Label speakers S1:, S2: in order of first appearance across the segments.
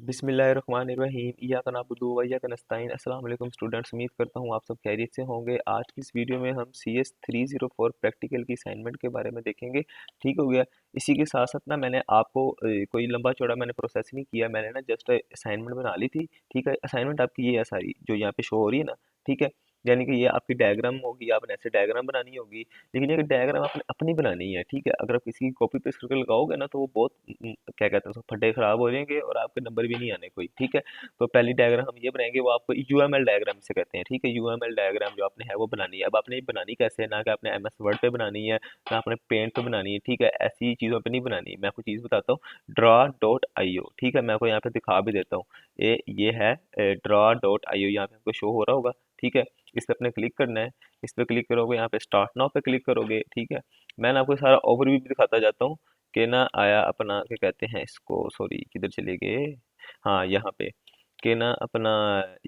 S1: बिस्मिल्लाहिर्रहमानिर्रहीम इय्याका नअबुदु व इय्याका नस्तईन। अस्सलाम वालेकुम स्टूडेंट्स, उम्मीद करता हूँ आप सब खैरियत से होंगे। आज की इस वीडियो में हम CS 304 प्रैक्टिकल की असाइनमेंट के बारे में देखेंगे। ठीक हो गया। इसी के साथ साथ ना मैंने आपको कोई लंबा चौड़ा मैंने प्रोसेस नहीं किया, मैंने ना जस्ट असाइनमेंट बना ली थी। ठीक है, असाइनमेंट आपकी ये है सारी जो यहाँ पे शो हो रही है ना। ठीक है, यानी कि ये आपकी डायग्राम होगी, आपने ऐसे डायग्राम बनानी होगी, लेकिन ये डायग्राम आपने अपनी बनानी है। ठीक है, अगर आप किसी की कॉपी पेस्ट करके लगाओगे ना तो वो बहुत क्या कहते हैं उसको, फटे खराब हो जाएंगे और आपके नंबर भी नहीं आने कोई। ठीक है, तो पहली डायग्राम हम ये बनाएंगे, वो आपको यूएमएल डायग्राम से कहते हैं। ठीक है, यूएमएल डायग्राम जो आपने है वो बनानी है। अब आपने ये बनानी कैसे है, ना कि आपने MS वर्ड पे बनानी है, ना आपने पेंट पे बनानी है। ठीक है, ऐसी चीज़ों पे नहीं बनानी है। मैं आपको चीज़ बताता हूँ, draw.io। ठीक है, मैं आपको यहाँ पे दिखा भी देता हूँ। ये है draw.io, यहाँ पे आपको शो हो रहा होगा। ठीक है, इस पर अपने क्लिक करना है। इस पर क्लिक करोगे, यहाँ पे स्टार्ट नाउ पे क्लिक करोगे। ठीक है, मैं आपको सारा ओवरव्यू भी दिखाता जाता हूँ कि ना आया अपना क्या कहते हैं इसको, सॉरी किधर चले गए, हाँ यहाँ पे कि ना अपना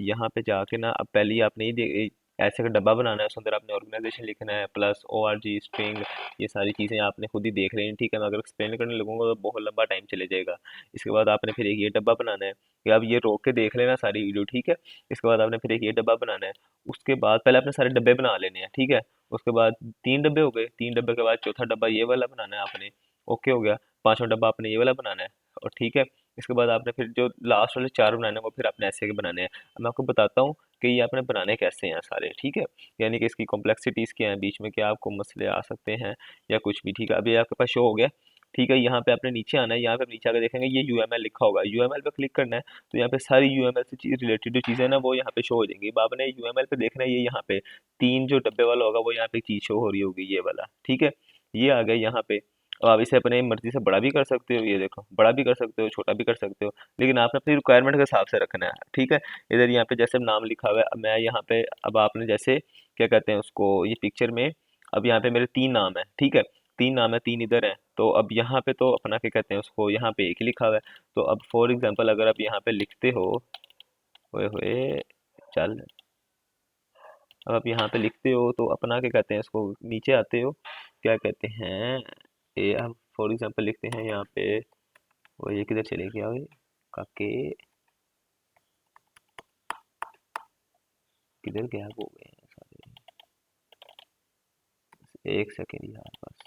S1: यहाँ पे जाके ना अब पहले ही आपने ऐसे का डब्बा बनाना है, उसके अंदर आपने ऑर्गेनाइजेशन लिखना है प्लस ORG स्ट्रिंग, ये सारी चीज़ें आपने खुद ही देख रही हैं। ठीक है, मैं अगर एक्सप्लेन करने लगूंगा तो बहुत लंबा टाइम चले जाएगा। इसके बाद आपने फिर एक ये डब्बा बनाना है, कि आप ये रोक के देख लेना सारी वीडियो। ठीक है, इसके बाद आपने फिर एक ये डब्बा बनाना है। उसके बाद पहले आपने सारे डब्बे बना लेने हैं। ठीक है, उसके बाद 3 डब्बे हो गए, 3 डब्बे के बाद चौथा डब्बा ये वाला बनाना है आपने। ओके हो गया, पांचवा डब्बा आपने ये वाला बनाना है। और ठीक है, इसके बाद आपने फिर जो लास्ट वाले 4 बनाने हैं वो फिर आपने ऐसे के बनाने हैं। अब मैं आपको बताता हूँ कि ये आपने बनाने कैसे हैं सारे। ठीक है, यानी कि इसकी कॉम्प्लेक्सिटीज़ क्या है, बीच में क्या आपको मसले आ सकते हैं या कुछ भी। ठीक है, अभी आपके पास शो हो गया। ठीक है, यहाँ पे आपने नीचे आना है, यहाँ पे आप नीचे आकर देखेंगे ये UML लिखा होगा, UML पे क्लिक करना है। तो यहाँ पे सारी UML से रिलेटेड जो चीज़ें ना वो यहाँ पे शो हो जाएंगी। अब आपने UML पे देखना है, ये यहाँ पे 3 जो डब्बे वाला होगा वो यहाँ पे चीज़ शो हो रही होगी, ये वाला। ठीक है, ये आ गया यहाँ पे। और आप इसे अपने मर्जी से बड़ा भी कर सकते हो, ये देखो बड़ा भी कर सकते हो, छोटा भी कर सकते हो, लेकिन आपने अपनी रिक्वायरमेंट के हिसाब से रखना है। ठीक है, इधर यहाँ पे जैसे नाम लिखा हुआ है, अब मैं यहाँ पे अब आपने जैसे क्या कहते हैं उसको, ये पिक्चर में अब यहाँ पे मेरे 3 नाम है। ठीक है, 3 नाम है, 3 इधर है, तो अब यहाँ पे तो अपना क्या कहते हैं उसको, यहाँ पे एक ही लिखा हुआ है। तो अब फॉर एग्जाम्पल अगर आप यहाँ पे लिखते हो, ओए होए चल, अब आप यहाँ पे लिखते हो तो अपना क्या कहते हैं इसको, नीचे आते हो, क्या कहते हैं ये, हम फॉर एग्जांपल लिखते हैं यहाँ पे, वो ये किधर चले गया भाई काके, किधर गैप हो गए हैं सारे, एक सेकेंड यार बस।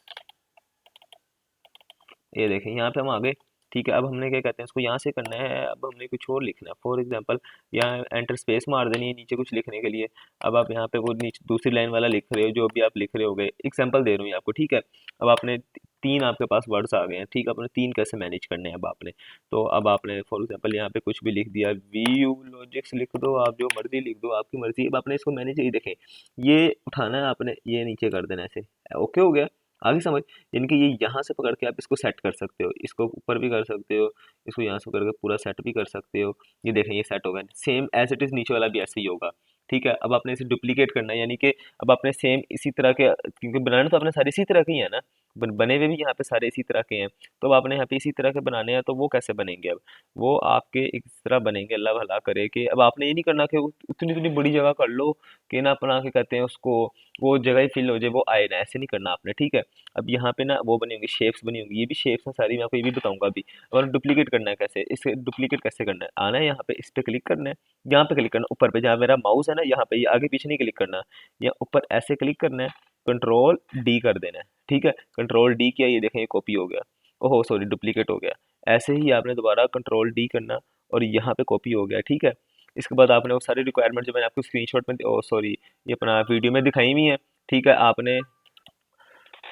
S1: ये देखें यहाँ पे हम आ गए। ठीक है, अब हमने क्या कहते हैं इसको यहाँ से करना है, अब हमने कुछ और लिखना है। फॉर एग्जांपल यहाँ एंटर स्पेस मार देनी है नीचे कुछ लिखने के लिए। अब आप यहाँ पे वो नीचे दूसरी लाइन वाला लिख रहे हो, जो भी आप लिख रहे हो गए, एग्जांपल दे रहा हूँ आपको। ठीक है, अब आपने 3 आपके पास वर्ड्स आ गए हैं। ठीक है, आपने 3 कैसे मैनेज करने हैं अब आपने, तो अब आपने फॉर एग्जांपल यहाँ पे कुछ भी लिख दिया, VU लॉजिक्स लिख दो, आप जो मर्जी लिख दो, आपकी मर्जी। अब आपने इसको मैनेज, ये देखें, ये उठाना है आपने, ये नीचे कर देना है ऐसे। ओके हो गया, आगे समझ, यानी कि ये यहाँ से पकड़ के आप इसको सेट कर सकते हो, इसको ऊपर भी कर सकते हो, इसको यहाँ से पकड़ के पूरा सेट भी कर सकते हो। ये देखें ये सेट होगा, सेम एज इट इज़ नीचे वाला भी ऐसे ही होगा। ठीक है, अब आपने इसे डुप्लीकेट करना है, यानी कि अब आपने सेम इसी तरह के, क्योंकि बनाने तो आपने सारे इसी तरह के ही है ना, बने हुए भी यहाँ पे सारे इसी तरह के हैं। तो अब आपने यहाँ पे इसी तरह के बनाने हैं, तो वो कैसे बनेंगे, अब वो आपके इस तरह बनेंगे, अल्लाह भला करे कि अब आपने ये नहीं करना कि उतनी उतनी बड़ी जगह कर लो कि ना अपना क्या कहते हैं उसको, वो जगह ही फिल हो जाए, वो आए ना, ऐसे नहीं करना आपने। ठीक है, अब यहाँ पे ना वो बनी होंगी, शेप्स बनी होंगी, ये भी शेप्स हैं सारी, मैं आपको ये भी बताऊंगा अभी। और डुप्लीकेट करना है कैसे, इसे डुप्लीकेट कैसे करना है, आना है यहाँ पे, इस पे क्लिक करना है, यहाँ पे क्लिक करना है, ऊपर पे जहाँ मेरा माउस है ना, यहाँ पे ये आगे पीछे नहीं क्लिक करना, या ऊपर ऐसे क्लिक करना है, कंट्रोल D कर देना है। ठीक है, कंट्रोल D किया, ये देखें ये कॉपी हो गया, ओहो सॉरी डुप्लीकेट हो गया। ऐसे ही आपने दोबारा कंट्रोल D करना, और यहाँ पे कॉपी हो गया। ठीक है, इसके बाद आपने वो सारी रिक्वायरमेंट जो मैंने आपको स्क्रीनशॉट में, ओ सॉरी, ये अपना वीडियो में दिखाई हुई है। ठीक है, आपने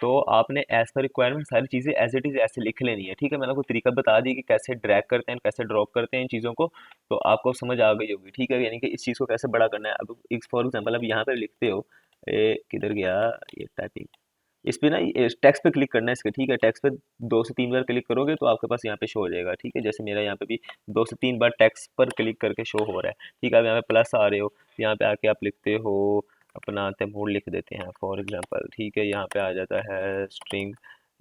S1: तो आपने एज पर रिक्वायरमेंट सारी चीज़ें एज इट इज़ ऐसे लिख लेनी है। ठीक है, मैंने आपको तरीका बता दी कि कैसे ड्रैग करते हैं, कैसे ड्रॉप करते हैं इन चीज़ों को, तो आपको समझ आ गई होगी। ठीक है, यानी कि इस चीज़ को कैसे बड़ा करना है। अब फॉर एग्जांपल अब यहाँ पे लिखते हो, किधर गया ये टाइपिंग, इस पे ना टेक्स्ट पे क्लिक करना है इसके। ठीक है, टेक्स्ट पे 2 से 3 बार क्लिक करोगे तो आपके पास यहाँ पे शो हो जाएगा। ठीक है, जैसे मेरा यहाँ पे भी 2 से 3 बार टेक्स्ट पर क्लिक करके शो हो रहा है। ठीक है, अब यहाँ पे प्लस आ रहे हो, यहाँ पे आके आप लिखते हो अपना तैमूर लिख देते हैं फॉर एग्जांपल। ठीक है, यहाँ पे आ जाता है स्ट्रिंग,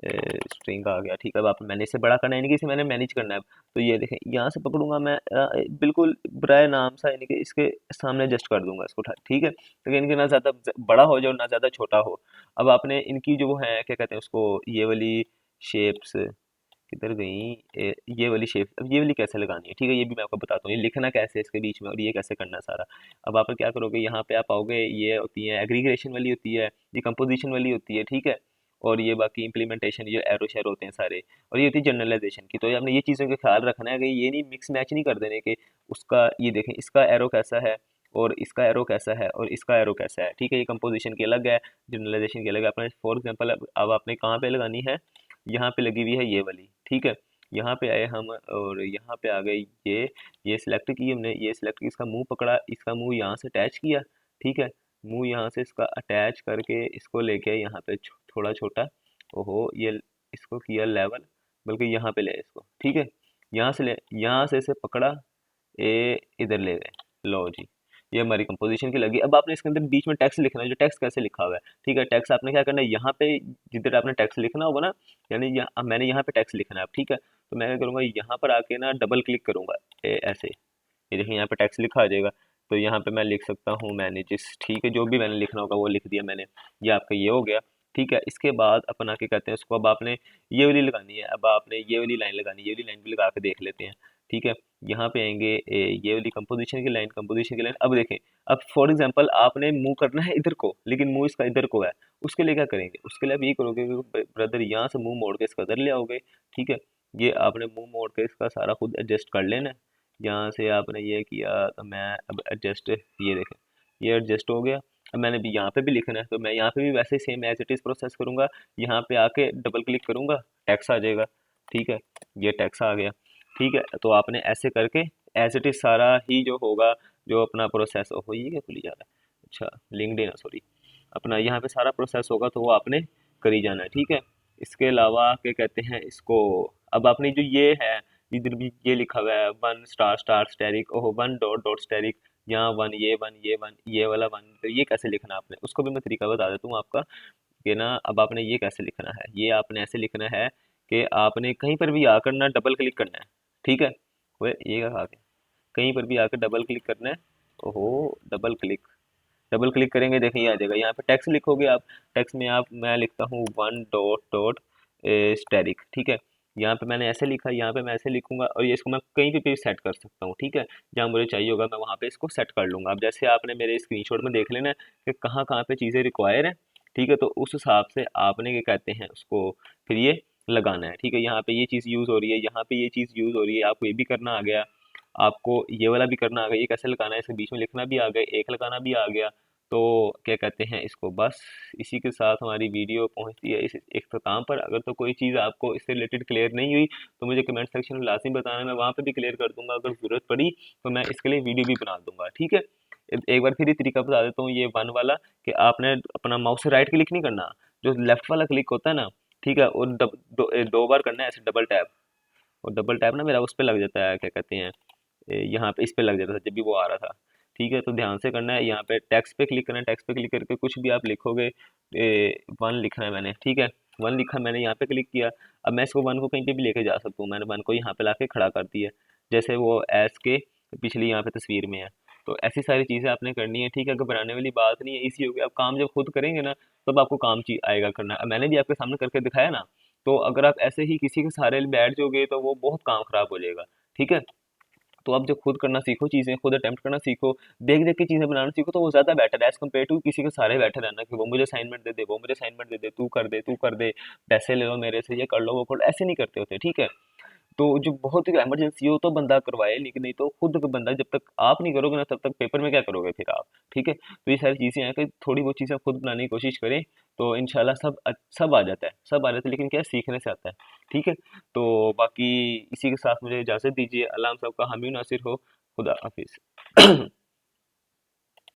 S1: स्ट्रिंग आ गया। ठीक है, अब आप मैंने इसे बड़ा करना है, यानी कि इसे मैंने मैनेज करना है। तो ये देखें यहाँ से पकड़ूंगा मैं, बिल्कुल बराए नाम सा, यानी कि इसके सामने एडजस्ट कर दूंगा इसको। ठीक है, तो इनके ना ज़्यादा बड़ा हो जाए और ना ज़्यादा छोटा हो। अब आपने इनकी जो वो है क्या कहते हैं उसको, ये वाली शेप्स, किधर गई ये वाली शेप, अब ये वाली कैसे लगानी है, ठीक है, ये भी मैं आपको बताता हूँ, ये लिखना कैसे है इसके बीच में और ये कैसे करना है सारा। अब आप क्या करोगे, यहाँ पे आप आओगे, ये होती है एग्रीगेशन वाली होती है, ये कंपोजिशन वाली होती है, ठीक है, और ये बाकी इंप्लीमेंटेशन, ये एरो शेरो होते हैं सारे, और ये होती है जनरलाइजेशन की। तो ये आपने ये चीज़ों का ख्याल रखना है कि ये नहीं मिक्स मैच नहीं कर देने के, उसका ये देखें इसका एरो कैसा है और इसका एरो कैसा है और इसका एरो कैसा है, ठीक है, ये कंपोजिशन की अलग है, जनरलाइजेशन की अलग है। अपने फॉर एग्जांपल अब आपने कहाँ पे लगानी है, यहाँ पे लगी हुई है ये वाली, ठीक है, यहाँ पे आए हम और यहाँ पे आ गए, ये सिलेक्ट की हमने, ये सिलेक्ट की, इसका मुंह पकड़ा, इसका मुंह यहाँ से अटैच किया, ठीक है, मुंह यहाँ से इसका अटैच करके इसको लेके यहाँ पे थोड़ा छोटा, ओहो ये इसको किया लेवल, बल्कि यहाँ पे ले आए इसको, ठीक है, यहाँ से ले, यहाँ से इसे पकड़ा, इधर ले गए, लो जी, ये हमारी कंपोजिशन की लगी। अब आपने इसके अंदर बीच में टेक्स्ट लिखना है, जो टेक्स्ट कैसे लिखा हुआ है, ठीक है, टेक्स्ट आपने क्या करना है, यहाँ पे जिधर आपने टेक्स्ट लिखना होगा ना, यानी यहाँ मैंने यहाँ पे टेक्स्ट लिखना है अब, ठीक है, तो मैं क्या करूँगा, यहाँ पर आके ना डबल क्लिक करूँगा, ऐसे, ये देखिए यहाँ पे टेक्स्ट लिखा आ जाएगा, तो यहाँ पे मैं लिख सकता हूँ मैनेजेस, ठीक है, जो भी मैंने लिखना होगा वो लिख दिया मैंने, ये आपका ये हो गया, ठीक है। इसके बाद अपन आके कहते हैं उसको, अब आपने ये वाली लगानी है, अब आपने ये वाली लाइन लगानी है, ये वाली लाइन भी लगा के देख लेते हैं, ठीक है, यहाँ पे आएंगे, ये वाली कंपोजिशन की लाइन, कंपोजिशन की लाइन, अब देखें, अब फॉर एग्जांपल आपने मूव करना है इधर को, लेकिन मूव इसका इधर को है, उसके लिए क्या करेंगे, उसके लिए आप ये करोगे कि ब्रदर यहाँ से मुंह मोड़ के इसका इधर ले आओगे, ठीक है, ये आपने मुंह मोड़ के इसका सारा खुद एडजस्ट कर लेना है, यहाँ से आपने ये किया, तो मैं अब एडजस्ट, ये देखें ये एडजस्ट हो गया। अब मैंने भी यहाँ पे भी लिखना है, तो मैं यहाँ पे भी वैसे ही same as it is process करूँगा, यहाँ पे आके डबल क्लिक करूँगा, टैक्स आ जाएगा, ठीक है, ये टैक्स आ गया, ठीक है, तो आपने ऐसे करके एज इट इज़ सारा ही जो होगा, जो अपना प्रोसेस हो, ये क्या खुली जा रहा है, अच्छा लिंक्डइन, सॉरी, अपना यहाँ पे सारा प्रोसेस होगा तो वो आपने करी जाना है, ठीक है। इसके अलावा क्या कहते हैं इसको, अब आपने जो ये है, इधर भी ये लिखा हुआ है, वन स्टार स्टार स्टेरिक, ओहो वन डॉट डॉट स्टेरिक, यहाँ वन, ये वाला वन, तो ये कैसे लिखना है आपने, उसको भी मैं तरीका बता देता हूँ आपका, कि ना अब आपने ये कैसे लिखना है, ये आपने ऐसे लिखना है कि आपने कहीं पर भी आकर ना डबल क्लिक करना है, ठीक है, वो ये कहा के कहीं पर भी आकर डबल क्लिक करना है, ओहो डबल क्लिक, डबल क्लिक करेंगे, देखिए ये आ जाएगा, यहाँ पे टेक्स्ट लिखोगे आप, टेक्स्ट में आप, मैं लिखता हूँ वन डॉट डॉट स्टैटिक, ठीक है, यहाँ पे मैंने ऐसे लिखा, यहाँ पे मैं ऐसे लिखूंगा, और ये इसको मैं कहीं पे भी सेट कर सकता हूँ, ठीक है, जहाँ मुझे चाहिए होगा मैं वहाँ पे इसको सेट कर लूँगा। अब जैसे आपने मेरे स्क्रीनशॉट में देख लेना है कि कहाँ कहाँ पे चीज़ें रिक्वायर हैं, ठीक है, तो उस हिसाब से आपने क्या कहते हैं उसको फिर ये लगाना है, ठीक है, यहाँ पे ये चीज़ यूज़ हो रही है, यहाँ पे ये चीज़ यूज़ हो रही है, आपको ये भी करना आ गया, आपको ये वाला भी करना आ गया, ये कैसे लगाना है, इसके बीच में लिखना भी आ गया, एक लगाना भी आ गया, तो क्या कहते हैं इसको, बस इसी के साथ हमारी वीडियो पहुंचती है इस इख्तिताम पर। अगर तो कोई चीज़ आपको इससे रिलेटेड क्लियर नहीं हुई तो मुझे कमेंट सेक्शन में लाजमी बताना, मैं वहाँ पे भी क्लियर कर दूंगा, अगर ज़रूरत पड़ी तो मैं इसके लिए वीडियो भी बना दूंगा, ठीक है। एक बार फिर ये तरीका बता देता हूँ, ये वन वाला, कि आपने अपना माउस से राइट क्लिक नहीं करना, जो लेफ्ट वाला क्लिक होता है ना, ठीक है, और दो बार करना है ऐसे डबल टैप, और डबल टैप ना मेरा उस पर लग जाता है, क्या कहते हैं यहाँ पे इस पे लग जाता था जब भी वो आ रहा था, ठीक है, तो ध्यान से करना है, यहाँ पे टेक्स्ट पे क्लिक करना है, टेक्स्ट पे क्लिक करके कुछ भी आप लिखोगे, वन लिखना है मैंने, ठीक है, वन लिखा मैंने, यहाँ पे क्लिक किया, अब मैं इसको वन को कहीं पे भी लेके जा सकता हूँ, मैंने वन को यहाँ पे ला के खड़ा कर दिया, जैसे वो एस के पिछली यहाँ पे तस्वीर में है, तो ऐसी सारी चीज़ें आपने करनी है, ठीक है, घबराने वाली बात नहीं है, इसी हो गया, आप काम जब खुद करेंगे ना तब आपको काम आएगा करना, अब मैंने भी आपके सामने करके दिखाया ना, तो अगर आप ऐसे ही किसी के सहारे बैठ जाओगे तो वो बहुत काम खराब हो जाएगा, ठीक है। तो आप जब खुद करना सीखो, चीज़ें खुद अटेम्प्ट करना सीखो, देख देख के चीज़ें बनाना सीखो, तो वो ज़्यादा बेटर है एज़ कम्पेयर टू किसी के सहारे बैठे रहना कि वो मुझे असाइनमेंट दे दे, वो मुझे असाइनमेंट दे दे, तू कर दे, पैसे ले लो मेरे से, ये कर लो वो कर लो, ऐसे नहीं करते होते, ठीक है। तो जो बहुत ही इमरजेंसी हो तो बंदा करवाए, लेकिन नहीं तो खुद का बंदा, जब तक आप नहीं करोगे ना तब तक पेपर में क्या करोगे फिर आप, ठीक है। तो ये सारी चीज़ें हैं कि थोड़ी बहुत चीज़ें खुद बनाने की कोशिश करें, तो इंशाल्लाह सब आ जाता है, सब आ जाता है, लेकिन क्या है, सीखने से आता है, ठीक है। तो बाकी इसी के साथ मुझे इजाज़त दीजिए, अल्लाह हम सबका हामी नासिर हो, खुदा हाफिज़।